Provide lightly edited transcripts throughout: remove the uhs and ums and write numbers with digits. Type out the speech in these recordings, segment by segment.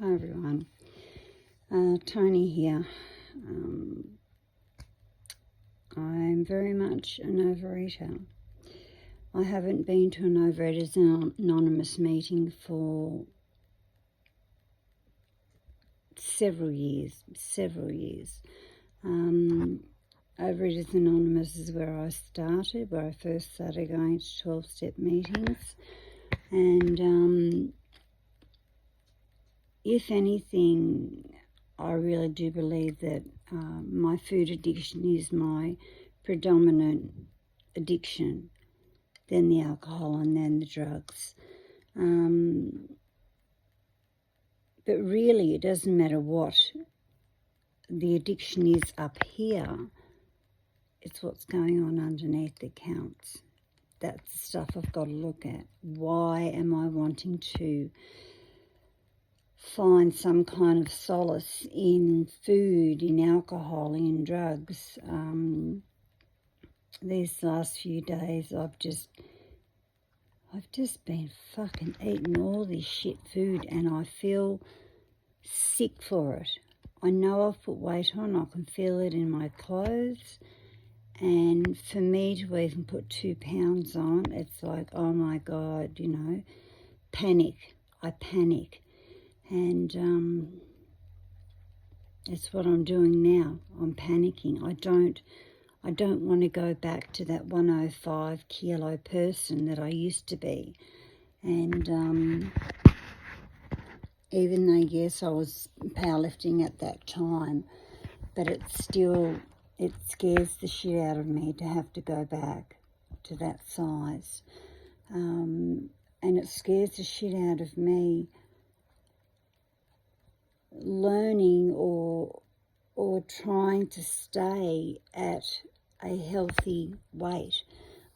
Hi everyone, Tony here. I'm very much an overeater. I haven't been to an Overeaters Anonymous meeting for several years. Overeaters Anonymous is where I started, where I first started going to 12-step meetings, and if anything, I really do believe that my food addiction is my predominant addiction, then the alcohol and then the drugs. But really, it doesn't matter what the addiction is up here, it's what's going on underneath that counts. That's the stuff I've got to look at. Why am I wanting to find some kind of solace in food, in alcohol, in drugs? These last few days I've just been fucking eating all this shit food and I feel sick for it. I know I've put weight on, I can feel it in my clothes, and for me to even put 2 pounds on, it's like, oh my God, panic. I panic. And that's what I'm doing now. I'm panicking. I don't want to go back to that 105 kilo person that I used to be. And even though, yes, I was powerlifting at that time, but it scares the shit out of me to have to go back to that size. And it scares the shit out of me learning or trying to stay at a healthy weight.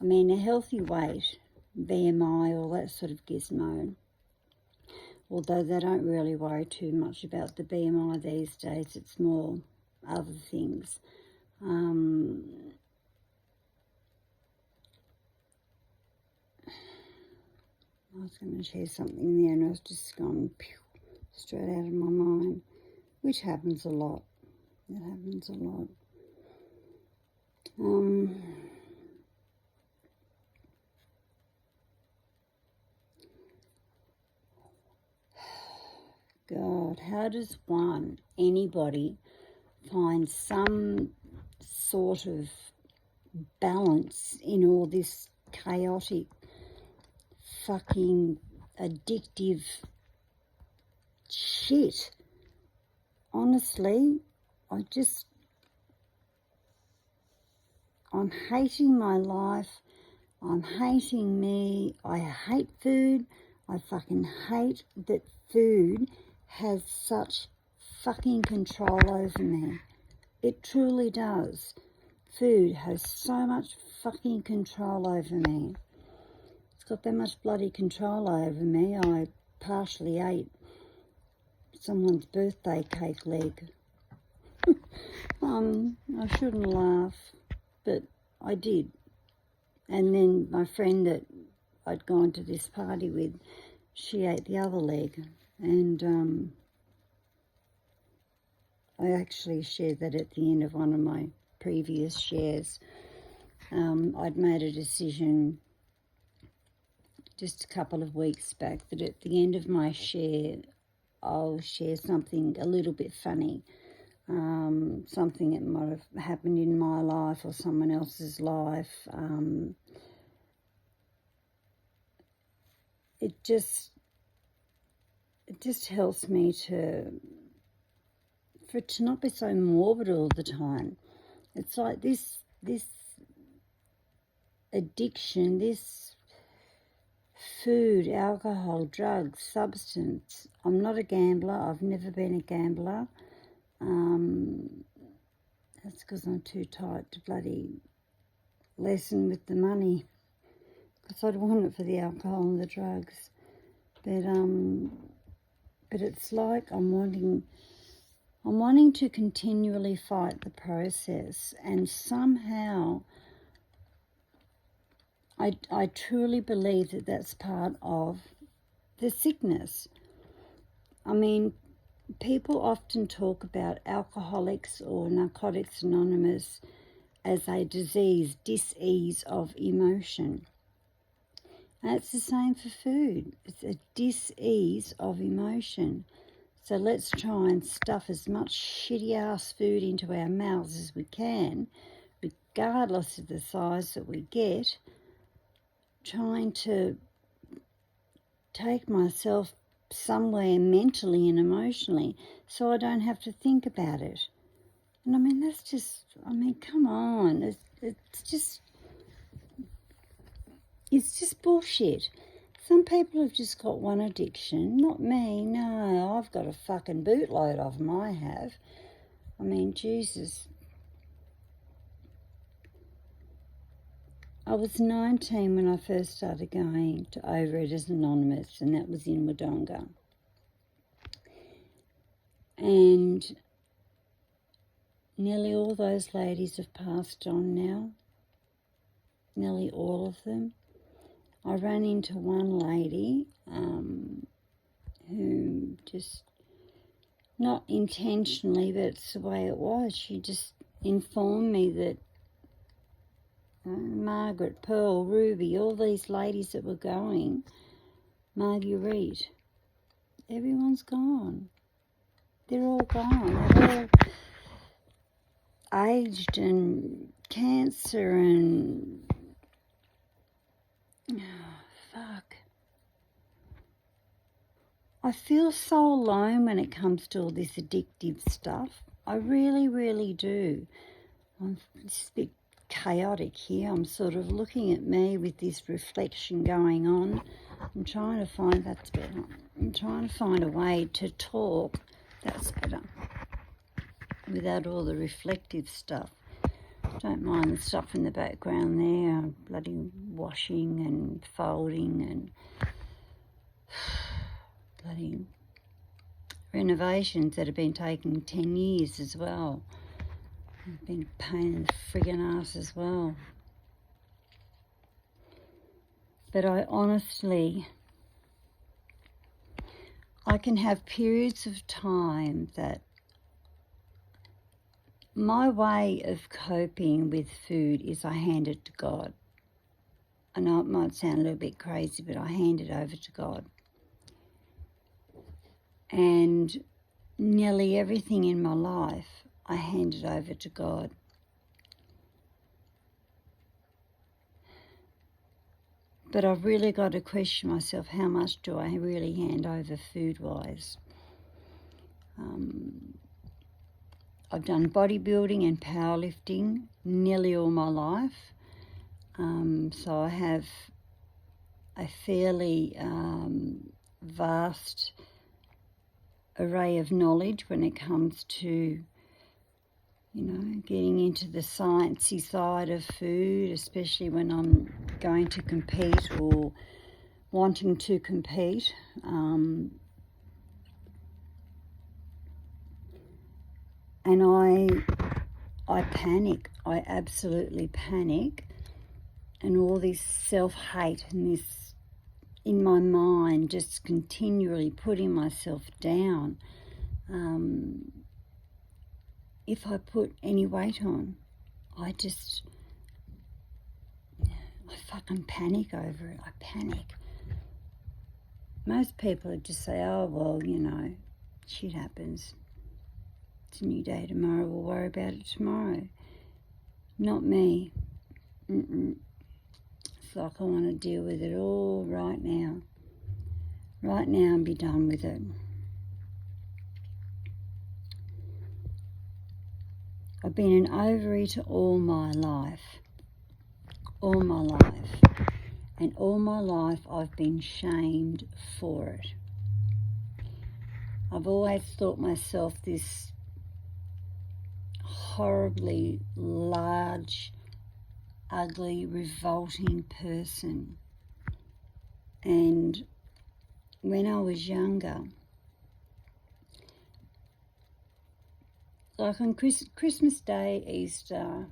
I mean, a healthy weight, BMI, all that sort of gizmo, although they don't really worry too much about the BMI these days, it's more other things. I was going to share something there and I was just gone straight out of my mind, which happens a lot. It happens a lot. God, how does anybody find some sort of balance in all this chaotic, fucking addictive shit? Honestly, I'm hating my life. I'm hating me. I hate food. I fucking hate that food has such fucking control over me. It truly does. Food has so much fucking control over me. It's got that much bloody control over me. I partially ate someone's birthday cake leg. I shouldn't laugh, but I did. And then my friend that I'd gone to this party with, she ate the other leg. And I actually shared that at the end of one of my previous shares. I'd made a decision just a couple of weeks back that at the end of my share, I'll share something a little bit funny, something that might have happened in my life or someone else's life. It just helps me for it to not be so morbid all the time. It's like this addiction, this food, alcohol, drugs, substance. I'm not a gambler. I've never been a gambler. That's because I'm too tight to bloody lessen with the money, because I'd want it for the alcohol and the drugs. But it's like I'm wanting to continually fight the process, and somehow I truly believe that that's part of the sickness. I mean, people often talk about Alcoholics or Narcotics Anonymous as a disease, dis-ease of emotion. And it's the same for food. It's a dis-ease of emotion. So let's try and stuff as much shitty-ass food into our mouths as we can, regardless of the size that we get, trying to take myself somewhere mentally and emotionally so I don't have to think about it. And I mean, that's just, I mean, come on. It's just bullshit. Some people have just got one addiction. Not me, no. I've got a fucking bootload of them, I have. I mean, Jesus. I was 19 when I first started going to Overeaters Anonymous, and that was in Wodonga. And nearly all those ladies have passed on now. Nearly all of them. I ran into one lady who just, not intentionally, but it's the way it was. She just informed me that Margaret, Pearl, Ruby, all these ladies that were going, Marguerite, everyone's gone. They're all gone. They're all aged and cancer and... fuck. I feel so alone when it comes to all this addictive stuff. I really, really do. I'm just a bit chaotic here. I'm sort of looking at me with this reflection going on. I'm trying to find, that's better. I'm trying to find a way to talk, that's better, without all the reflective stuff. Don't mind the stuff in the background there, bloody washing and folding and bloody renovations that have been taking 10 years as well. It's been a pain in the friggin' ass as well. But I honestly, I can have periods of time that my way of coping with food is I hand it to God. I know it might sound a little bit crazy, but I hand it over to God. And nearly everything in my life, I hand it over to God. But I've really got to question myself, how much do I really hand over food-wise? I've done bodybuilding and powerlifting nearly all my life. So I have a fairly vast array of knowledge when it comes to, you know, getting into the sciencey side of food, especially when I'm going to compete or wanting to compete. And I panic. I absolutely panic. And all this self-hate and this in my mind, just continually putting myself down. If I put any weight on, I fucking panic over it. I panic. Most people would just say, oh, well, you know, shit happens. It's a new day tomorrow. We'll worry about it tomorrow. Not me. It's like I want to deal with it all right now. Right now and be done with it. I've been an overeater all my life. All my life. And all my life I've been shamed for it. I've always thought myself this horribly large, ugly, revolting person. And when I was younger, like on Christmas Day, Easter,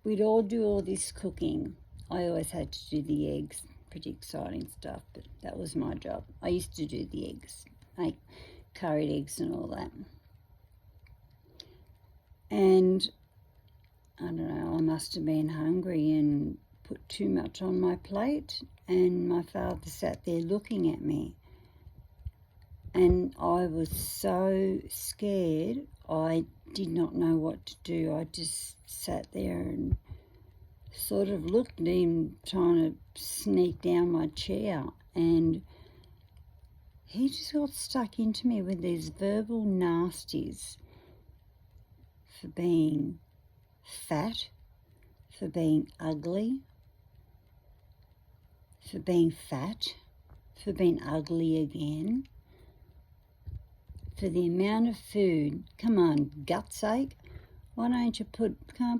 we'd all do all this cooking. I always had to do the eggs, pretty exciting stuff, but that was my job. I used to do the eggs. make curried eggs and all that. And I don't know, I must have been hungry and put too much on my plate, and my father sat there looking at me. And I was so scared, I did not know what to do. I just sat there and sort of looked at him trying to sneak down my chair, and he just got stuck into me with these verbal nasties for being fat, for being ugly, for being fat, for being ugly again, for the amount of food. Come on, gut's sake. Why don't you put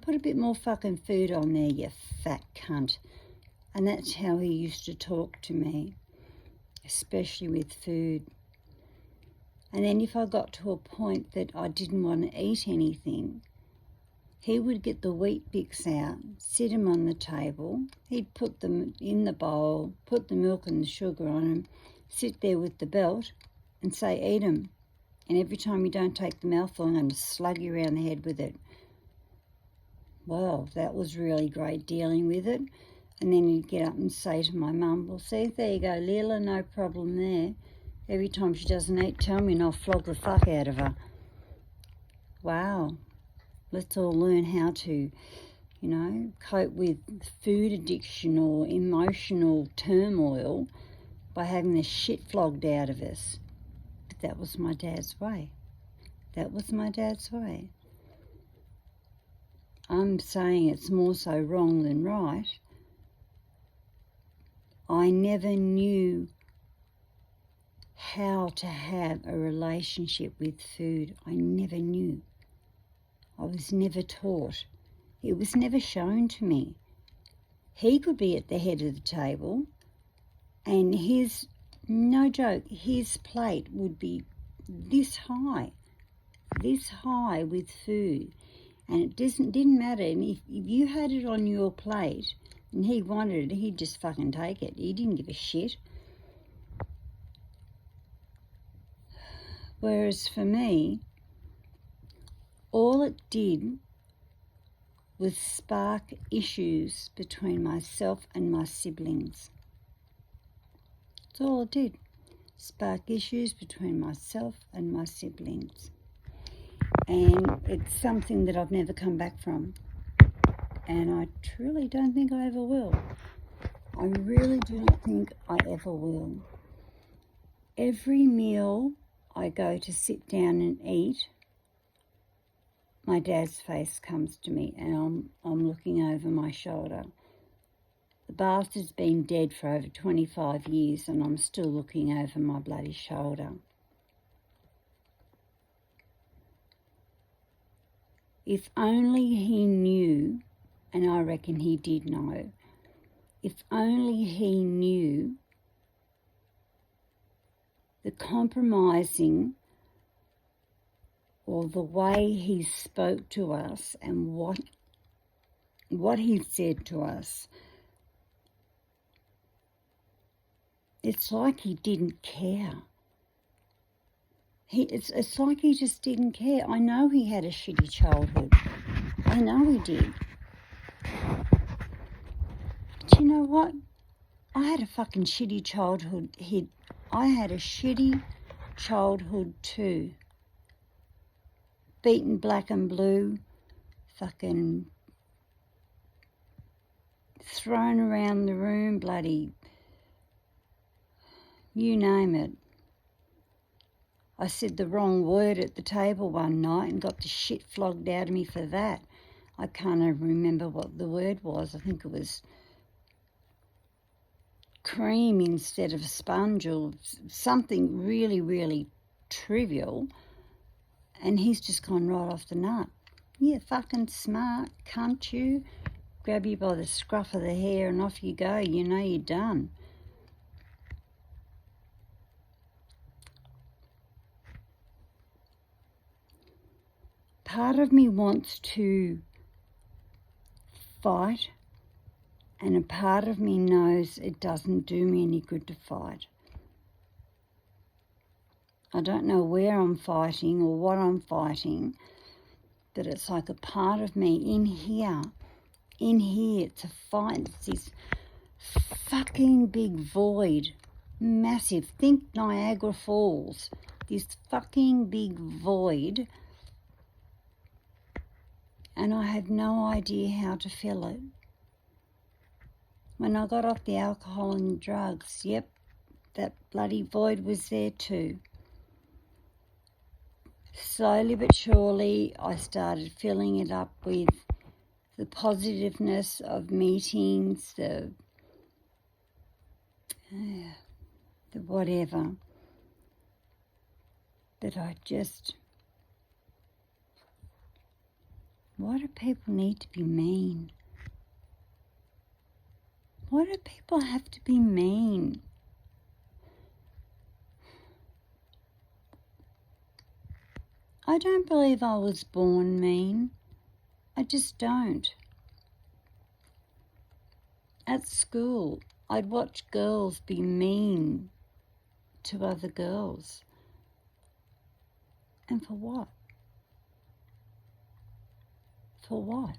a bit more fucking food on there, you fat cunt. And that's how he used to talk to me, especially with food. And then if I got to a point that I didn't want to eat anything, he would get the Wheat Bix out, sit them on the table. He'd put them in the bowl, put the milk and the sugar on them, sit there with the belt and say, eat them. And every time you don't take the mouthful, I'm going to slug you around the head with it. Well, that was really great dealing with it. And then he'd get up and say to my mum, well, see, there you go, Leela, no problem there. Every time she doesn't eat, tell me and I'll flog the fuck out of her. Wow. Let's all learn how to, cope with food addiction or emotional turmoil by having the shit flogged out of us. But that was my dad's way. That was my dad's way. I'm saying it's more so wrong than right. I never knew how to have a relationship with food. I never knew. I was never taught. It was never shown to me. He could be at the head of the table and no joke, his plate would be this high with food. And it didn't matter. And if you had it on your plate and he wanted it, he'd just fucking take it. He didn't give a shit. Whereas for me, all it did was spark issues between myself and my siblings. That's all it did. Spark issues between myself and my siblings. And it's something that I've never come back from. And I truly don't think I ever will. I really do not think I ever will. Every meal I go to sit down and eat, my dad's face comes to me and I'm looking over my shoulder. The bastard's been dead for over 25 years and I'm still looking over my bloody shoulder. If only he knew, and I reckon he did know, if only he knew the compromising or the way he spoke to us and what he said to us. It's like he didn't care. It's like he just didn't care. I know he had a shitty childhood. I know he did. But you know what? I had a fucking shitty childhood. I had a shitty childhood too. Beaten black and blue, fucking thrown around the room, bloody, you name it. I said the wrong word at the table one night and got the shit flogged out of me for that. I can't even remember what the word was. I think it was cream instead of sponge or something really, really trivial. And he's just gone right off the nut. Yeah, fucking smart, cunt you. Grab you by the scruff of the hair and off you go. You know you're done. Part of me wants to fight, and a part of me knows it doesn't do me any good to fight. I don't know where I'm fighting or what I'm fighting, but it's like a part of me in here, it's a fight. It's this fucking big void, massive. Think Niagara Falls, this fucking big void, and I have no idea how to fill it. When I got off the alcohol and drugs, yep, that bloody void was there too. Slowly but surely, I started filling it up with the positiveness of meetings, the whatever. But why do people need to be mean? Why do people have to be mean? I don't believe I was born mean. I just don't. At school, I'd watch girls be mean to other girls. And for what? For what?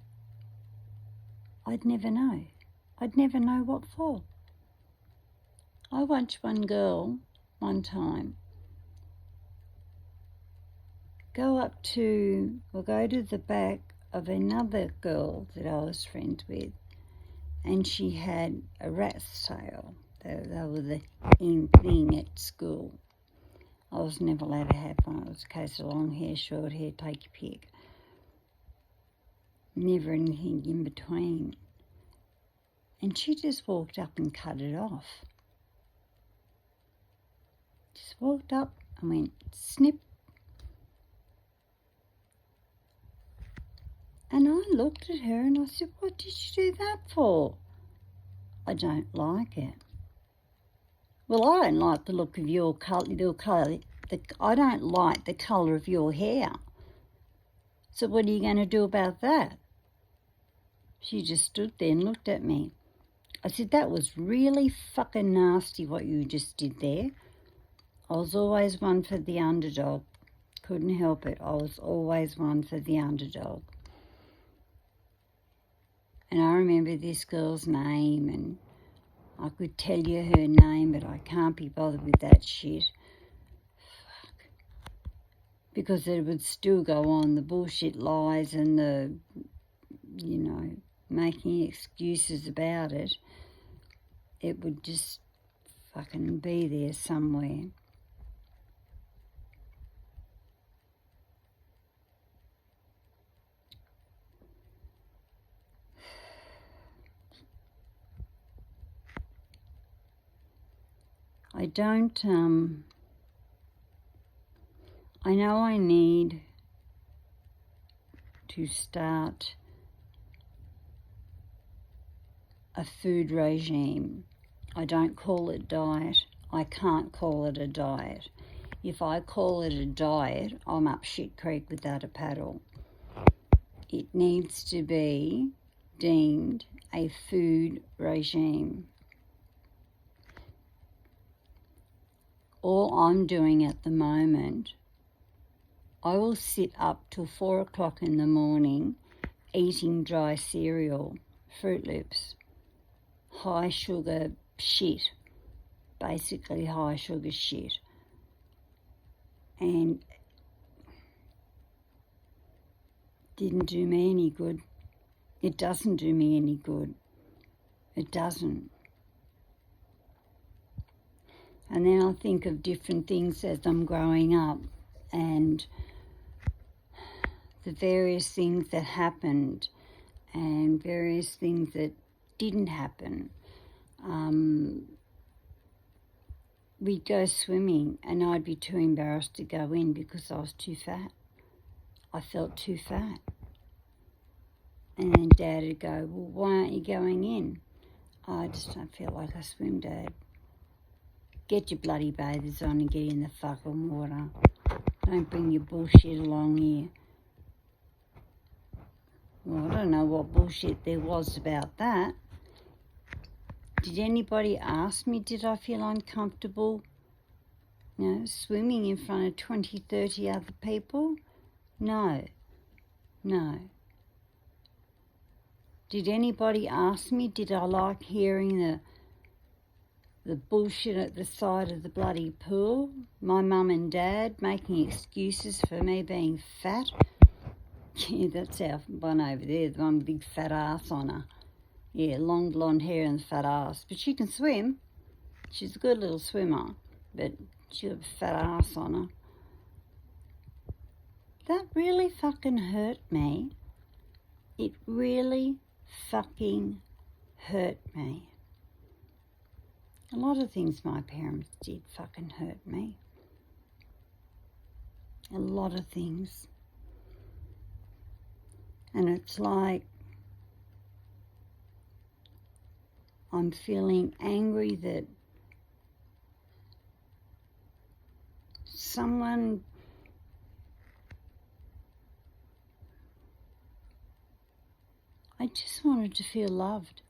I'd never know. I'd never know what for. I watched one girl one time go to the back of another girl that I was friends with, and she had a rat's tail. They were the in thing at school. I was never allowed to have one. It was a case of long hair, short hair, take your pick. Never anything in between. And she just walked up and cut it off. Just walked up and went snip. And I looked at her and I said, "What did you do that for?" "I don't like it." "Well, I don't like the look of your colour. I don't like the colour of your hair. So what are you going to do about that?" She just stood there and looked at me. I said, "That was really fucking nasty what you just did there." I was always one for the underdog. Couldn't help it. I was always one for the underdog. And I remember this girl's name, and I could tell you her name, but I can't be bothered with that shit. Fuck. Because it would still go on, the bullshit lies and the, making excuses about it. It would just fucking be there somewhere. I know I need to start a food regime. I don't call it diet. I can't call it a diet. If I call it a diet, I'm up shit creek without a paddle. It needs to be deemed a food regime. All I'm doing at the moment, I will sit up till 4 o'clock in the morning eating dry cereal, Fruit Loops, high sugar shit, basically high sugar shit. And didn't do me any good. It doesn't do me any good. It doesn't. And then I think of different things as I'm growing up and the various things that happened and various things that didn't happen. We'd go swimming and I'd be too embarrassed to go in because I was too fat. I felt too fat. And then Dad would go, "Well, why aren't you going in?" "I just don't feel like I swim, Dad." "Get your bloody bathers on and get in the fucking water. Don't bring your bullshit along here." Well, I don't know what bullshit there was about that. Did anybody ask me, did I feel uncomfortable Swimming in front of 20, 30 other people? No. Did anybody ask me, did I like hearing the bullshit at the side of the bloody pool? My mum and dad making excuses for me being fat? Yeah, that's our one over there, the one big fat ass on her. Yeah, long blonde hair and fat ass. But she can swim. She's a good little swimmer, but she's got a fat ass on her. That really fucking hurt me. It really fucking hurt me. A lot of things my parents did fucking hurt me. A lot of things. And it's like I'm feeling angry that someone I just wanted to feel loved.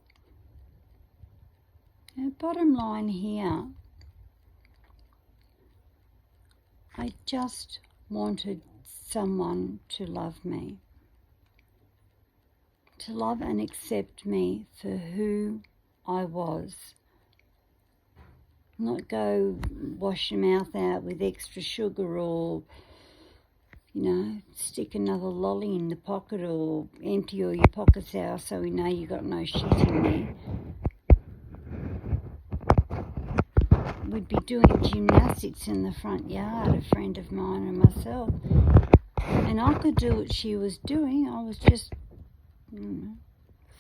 Bottom line here, I just wanted someone to love me. To love and accept me for who I was. Not go wash your mouth out with extra sugar or, stick another lolly in the pocket or empty all your pockets out so we know you got no shit in there. We'd be doing gymnastics in the front yard, a friend of mine and myself. And I could do what she was doing. I was just,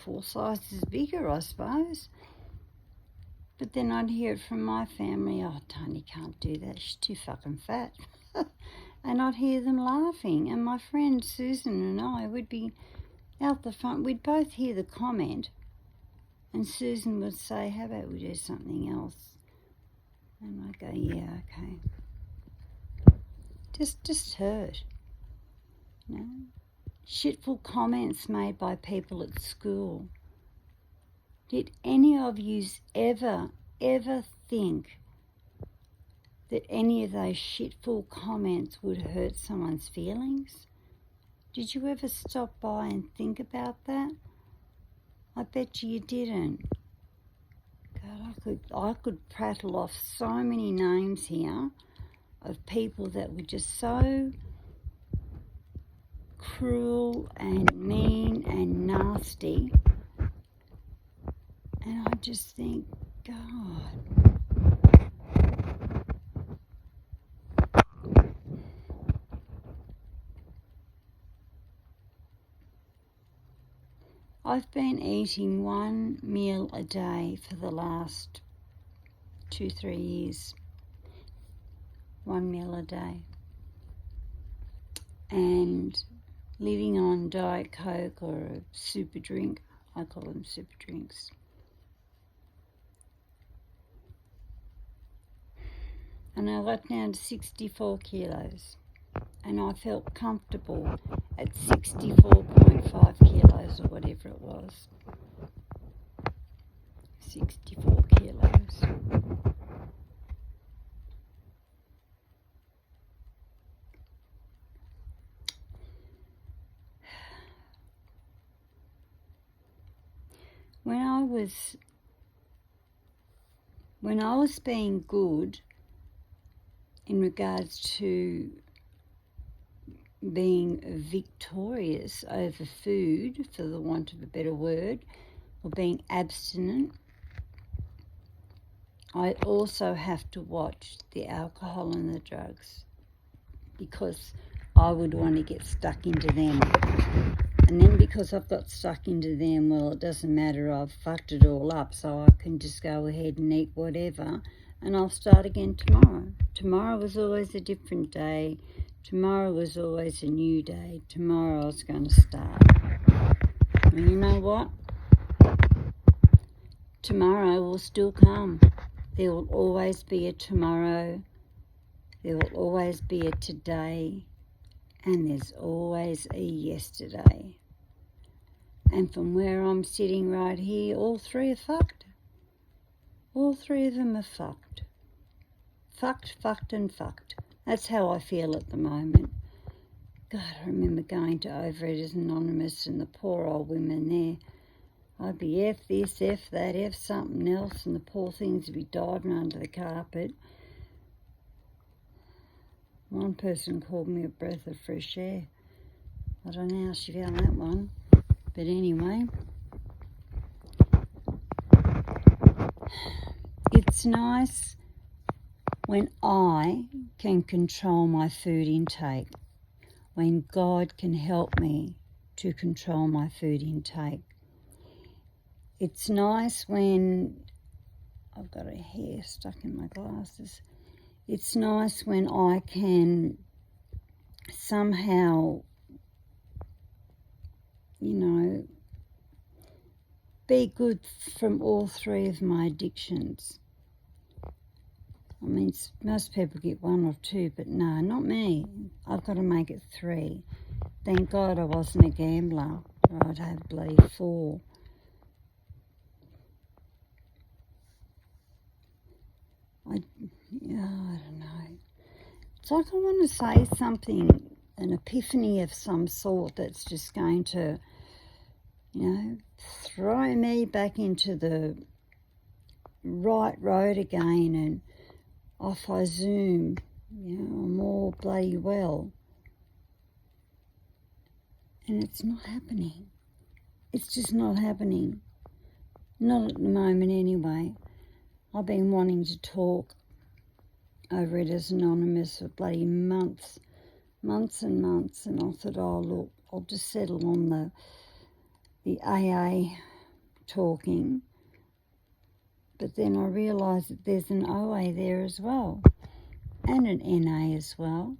4 sizes bigger, I suppose. But then I'd hear it from my family, oh, Tony can't do that, she's too fucking fat. And I'd hear them laughing. And my friend Susan and I would be out the front, we'd both hear the comment. And Susan would say, how about we do something else? And I'd go, yeah, okay. Just hurt, Shitful comments made by people at school. Did any of yous ever think that any of those shitful comments would hurt someone's feelings? Did you ever stop by and think about that? I bet you didn't. God, I could prattle off so many names here of people that were just so cruel and mean and nasty. And I just think, God. I've been eating 1 meal a day for the last 2-3 years. 1 meal a day. And living on Diet Coke or a super drink. I call them super drinks. And I got down to 64 kilos. And I felt comfortable at 64.5 kilos or whatever it was. 64 kilos. When I was being good in regards to being victorious over food, for the want of a better word, or being abstinent, I also have to watch the alcohol and the drugs because I would want to get stuck into them. And then because I've got stuck into them, well, it doesn't matter, I've fucked it all up, so I can just go ahead and eat whatever, and I'll start again tomorrow. Tomorrow was always a different day. Tomorrow was always a new day. Tomorrow I was going to start. And you know what? Tomorrow will still come. There will always be a tomorrow. There will always be a today. And there's always a yesterday. And from where I'm sitting right here, all 3 are fucked. All 3 of them are fucked. Fucked and fucked. That's how I feel at the moment. God, I remember going to Overeaters Anonymous and the poor old women there. I'd be F this, F that, F something else, and the poor things would be diving under the carpet. One person called me a breath of fresh air. I don't know how she found that one. But anyway, it's nice when I can control my food intake, when God can help me to control my food intake. It's nice when I've got a hair stuck in my glasses. It's nice when I can somehow, be good from all three of my addictions. I mean, most people get one or two, but no, not me. I've got to make it 3. Thank God I wasn't a gambler, or I'd have bloody 4. I don't know. It's like I want to say something, an epiphany of some sort that's just going to, throw me back into the right road again, and off I zoom, I'm all bloody well. And it's not happening. It's just not happening. Not at the moment anyway. I've been wanting to talk Overeaters Anonymous for bloody months and months, and I thought, oh look, I'll just settle on the AA talking. But then I realised that there's an OA there as well, and an NA as well.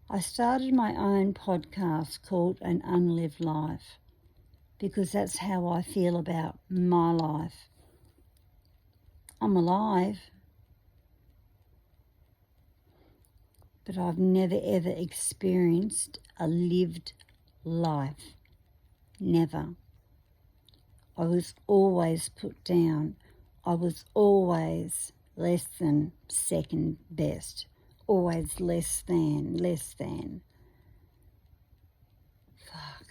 I started my own podcast called An Unlived Life, because that's how I feel about my life. I'm alive, but I've never ever experienced a lived life. Never. I was always put down. I was always less than second best. Always less than. Fuck.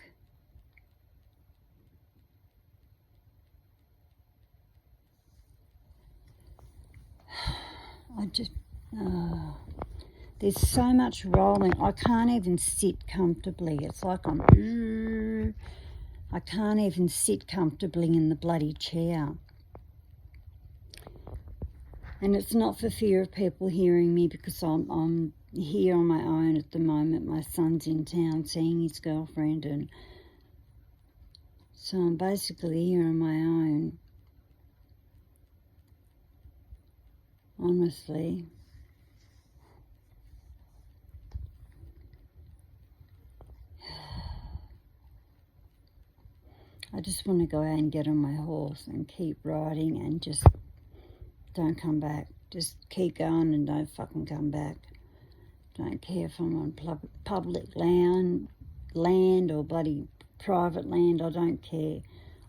There's so much rolling. I can't even sit comfortably. It's like I can't even sit comfortably in the bloody chair. And it's not for fear of people hearing me, because I'm here on my own at the moment. My son's in town seeing his girlfriend, and so I'm basically here on my own. Honestly. I just want to go out and get on my horse and keep riding and just don't come back. Just keep going and don't fucking come back. Don't care if I'm on public land or bloody private land. I don't care.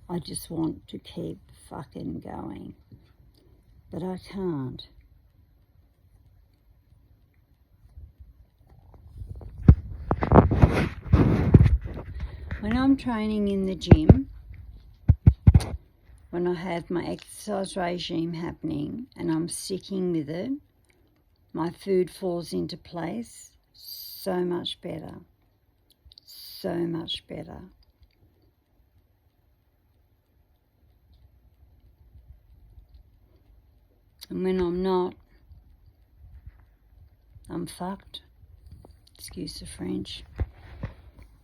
I just want to keep fucking going. But I can't. When I'm training in the gym, when I have my exercise regime happening and I'm sticking with it, my food falls into place so much better. So much better. And when I'm not, I'm fucked. Excuse the French.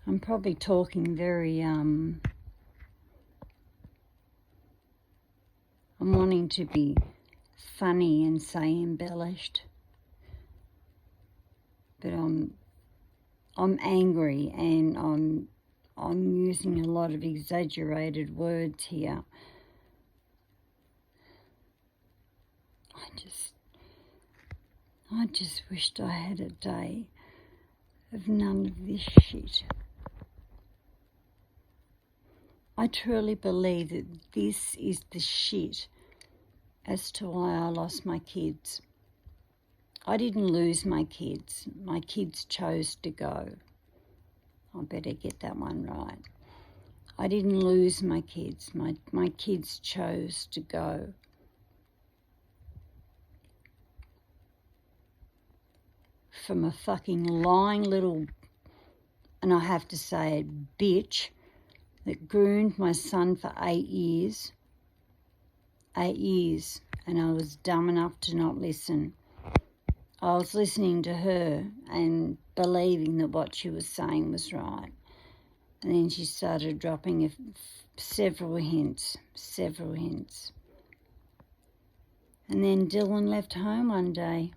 I'm probably talking very, I'm wanting to be funny and say embellished. But I'm angry, and I'm using a lot of exaggerated words here. I just wished I had a day of none of this shit. I truly believe that this is the shit as to why I lost my kids. I didn't lose my kids. My kids chose to go. I better get that one right. I didn't lose my kids. My kids chose to go. From a fucking lying little, and I have to say it, bitch, that groomed my son for 8 years. 8 years, and I was dumb enough to not listen. I was listening to her and believing that what she was saying was right. And then she started dropping several hints. And then Dylan left home one day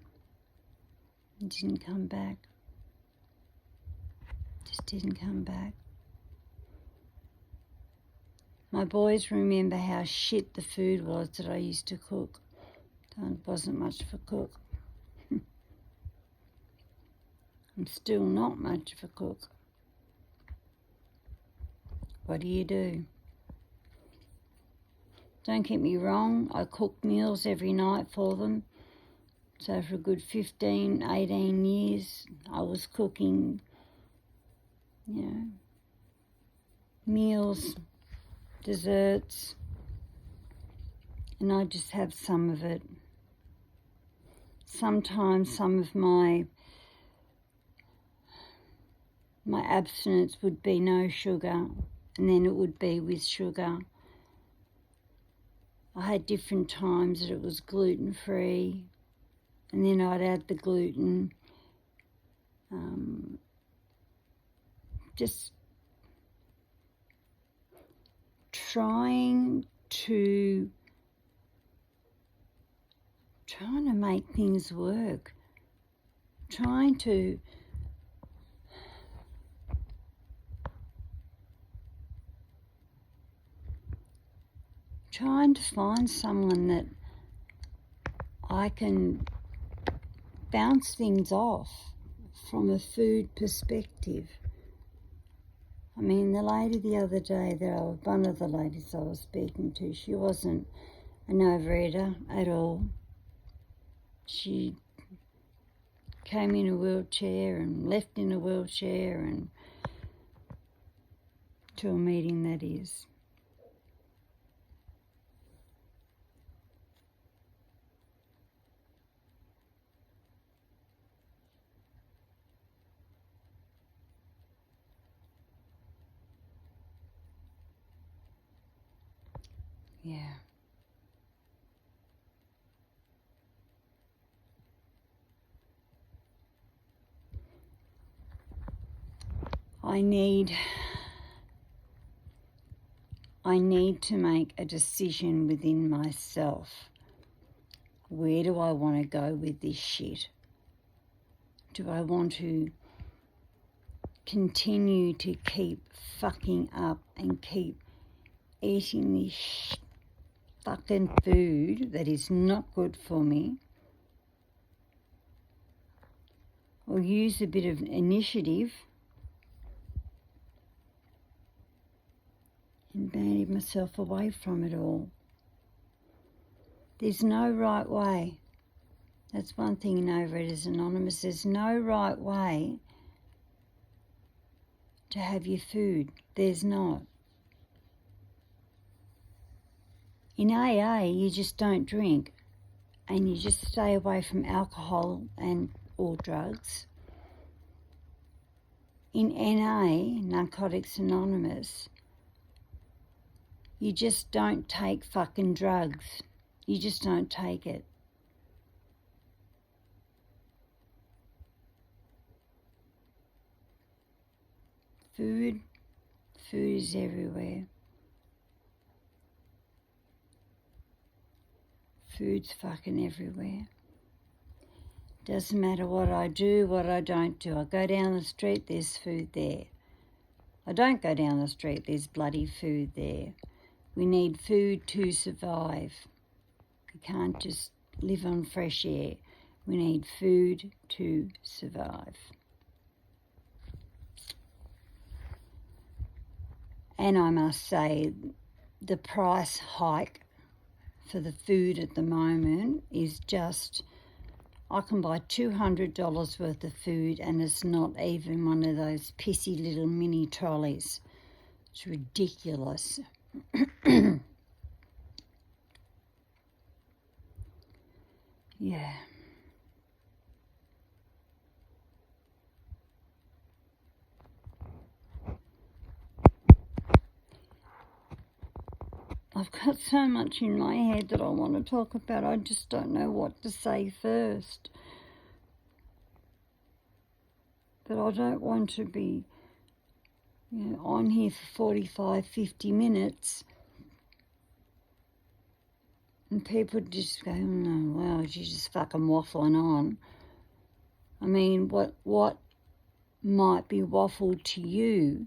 and didn't come back. Just didn't come back. My boys remember how shit the food was that I used to cook. It wasn't much of a cook. I'm still not much of a cook. What do you do? Don't get me wrong, I cooked meals every night for them. So for a good 15, 18 years, I was cooking, meals, desserts, and I just have some of it. Sometimes some of my abstinence would be no sugar, and then it would be with sugar. I had different times that it was gluten-free, and then I'd add the gluten. Just trying to make things work. Trying to find someone that I can bounce things off from a food perspective. I mean, the lady the other day, one of the ladies I was speaking to, she wasn't an overeater at all. She came in a wheelchair and left in a wheelchair, and to a meeting, that is. Yeah. I need to make a decision within myself. Where do I want to go with this shit? Do I want to continue to keep fucking up and keep eating this fucking food that is not good for me? Or use a bit of initiative and band myself away from it all? There's no right way. That's one thing in Overeaters Anonymous. There's no right way to have your food. There's not. In AA, you just don't drink, and you just stay away from alcohol and or drugs. In NA, Narcotics Anonymous, you just don't take fucking drugs. You just don't take it. Food is everywhere. Food's fucking everywhere. Doesn't matter what I do, what I don't do. I go down the street, there's food there. I don't go down the street, there's bloody food there. We need food to survive. We can't just live on fresh air. We need food to survive. And I must say, the price hike for the food at the moment is just, I can buy $200 worth of food and it's not even one of those pissy little mini trolleys. It's ridiculous. Yeah. I've got so much in my head that I want to talk about. I just don't know what to say first. But I don't want to be on here for 45, 50 minutes and people just go, oh, no, wow, she's just fucking waffling on. I mean, what might be waffled to you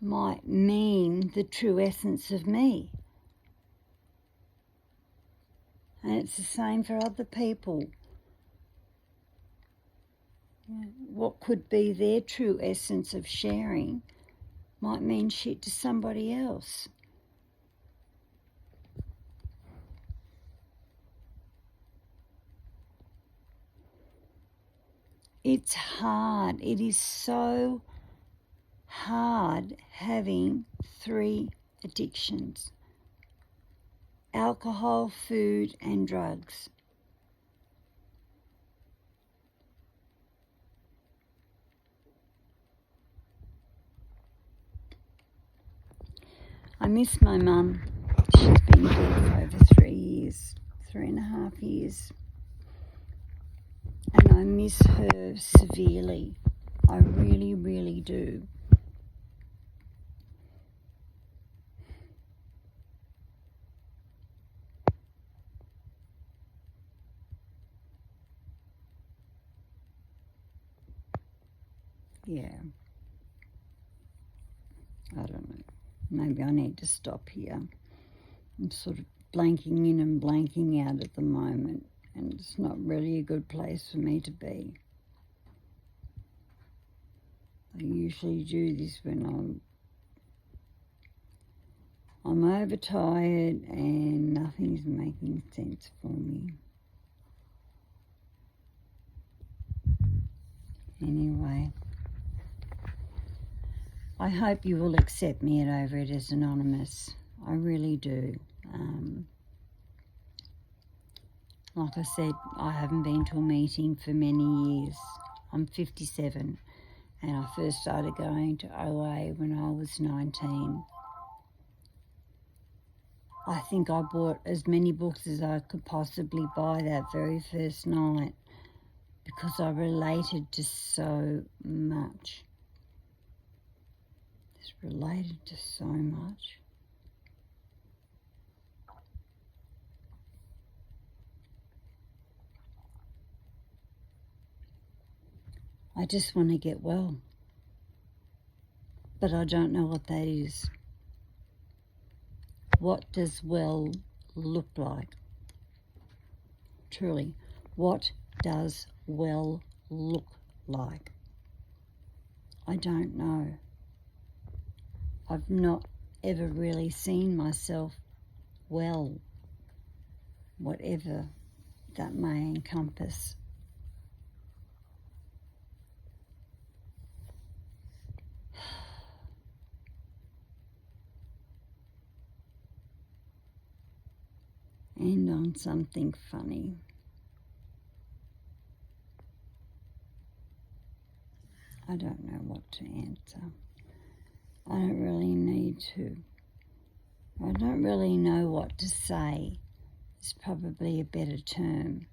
might mean the true essence of me. And it's the same for other people. What could be their true essence of sharing might mean shit to somebody else. It's hard. It is so hard having 3 addictions: alcohol, food, and drugs. I miss my mum. She's been dead for over 3 years, 3.5 years. And I miss her severely. I really, really do. Yeah. I don't know. Maybe I need to stop here. I'm sort of blanking in and blanking out at the moment, and it's not really a good place for me to be. I usually do this when I'm overtired and nothing's making sense for me. Anyway, I hope you will accept me at Overeaters Anonymous. I really do. Like I said, I haven't been to a meeting for many years. I'm 57 and I first started going to OA when I was 19. I think I bought as many books as I could possibly buy that very first night because I related to so much. Just related to so much. I just want to get well, but I don't know what that is. What does well look like? Truly, what does well look like? I don't know. I've not ever really seen myself well, whatever that may encompass. And on something funny. I don't know what to answer. I don't really need to. I don't really know what to say. It's probably a better term.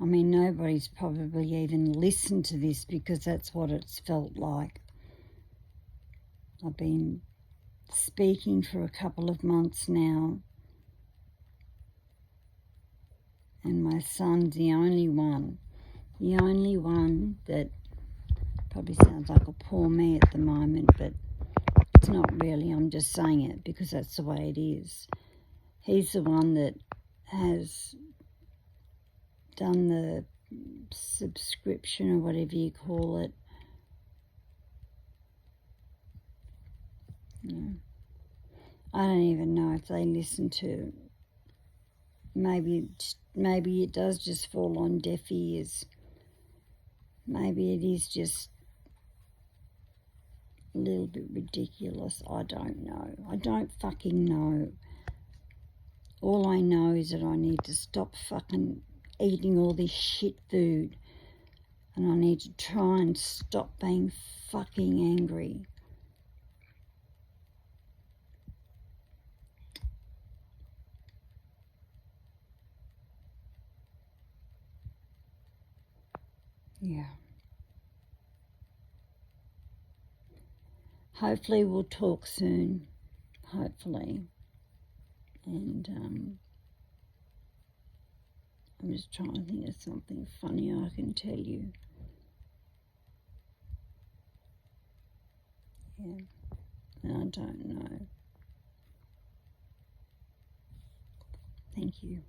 I mean, nobody's probably even listened to this because that's what it's felt like. I've been speaking for a couple of months now, and my son's the only one that probably sounds like a poor me at the moment, but it's not really. I'm just saying it because that's the way it is. He's the one that has done the subscription or whatever you call it. I don't even know if they listen to maybe it does just fall on deaf ears. Maybe it is just a little bit ridiculous. I don't know. I don't fucking know. All I know is that I need to stop fucking eating all this shit food. And I need to try and stop being fucking angry. Yeah. Hopefully we'll talk soon. Hopefully. And I'm just trying to think of something funny I can tell you. Yeah. I don't know. Thank you.